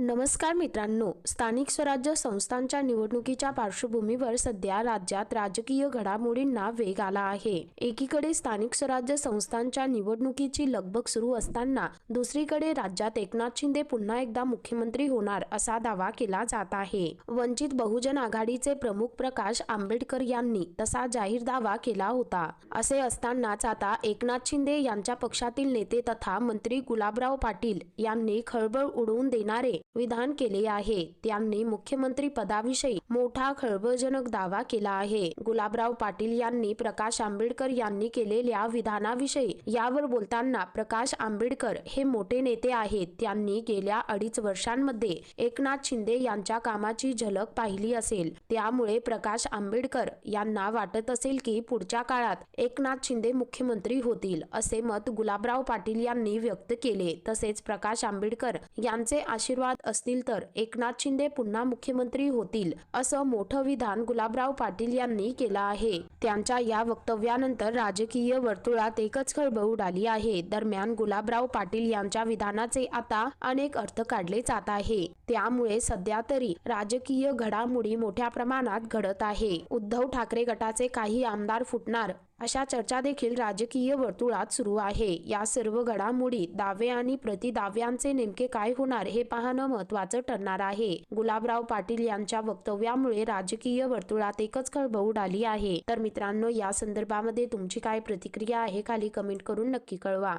नमस्कार मित्रांनो, स्थानिक स्वराज्य संस्थांच्या निवडणुकीच्या पार्श्वभूमीवर सध्या राज्यात राजकीय घडामोडींना वेग आला आहे। एकीकडे स्थानिक स्वराज्य संस्थांच्या निवडणुकीची लगबग सुरू असताना दुसरीकडे राज्यात एकनाथ शिंदे पुन्हा एकदा मुख्यमंत्री होणार असा दावा केला जात आहे। वंचित बहुजन आघाडीचे प्रमुख प्रकाश आंबेडकर यांनी तसा जाहीर दावा केला होता। असे असतानाच आता एकनाथ शिंदे यांच्या पक्षातील नेते तथा मंत्री गुलाबराव पाटील यांनी खळबळ उडवून देणारे विधान केले आहे। त्यांनी मुख्यमंत्री पदाविषयी मोठा खळबळजनक दावा केला आहे। गुलाबराव पाटील यांनी प्रकाश आंबेडकर यांनी केलेल्या विधानाविषयी यावर बोलताना प्रकाश आंबेडकर हे मोठे नेते आहेत। त्यांनी गेल्या 2.5 वर्षांमध्ये एकनाथ शिंदे यांच्या कामाची झलक पाहिली असेल। त्यामुळे प्रकाश आंबेडकर यांना वाटत असेल की पुढच्या काळात एकनाथ शिंदे मुख्यमंत्री होतील असे मत गुलाबराव पाटील यांनी व्यक्त केले। तसेच प्रकाश आंबेडकर यांचे आशीर्वाद असतील तर एकनाथ शिंदे पुन्हा मुख्यमंत्री होतील असं मोठं विधान गुलाबराव पाटील यांनी केलं आहे। त्यांच्या या वक्तव्यानंतर राजकीय वर्तुळात एकच खळबळ उडाली आहे। दरम्यान गुलाबराव पाटील यांच्या विधानाचे आता अनेक अर्थ काढले जात आहे। त्यामुळे सध्या तरी राजकीय घडामोडी मोठ्या प्रमाणात घडत आहे। उद्धव ठाकरे गटाचे काही आमदार फुटणार अशा चर्चा देखील राजकीय वर्तुळात सुरू आहे। या सर्व घडामोडी दावे आणि प्रतिदाव्यांचे नेमके काय होणार हे पाहणं महत्त्वाचं ठरणार आहे। गुलाबराव पाटील यांच्या वक्तव्यामुळे राजकीय वर्तुळात एकच खळबळ उडाली आहे। तर मित्रांनो, या संदर्भामध्ये तुमची काय प्रतिक्रिया आहे खाली कमेंट करून नक्की कळवा।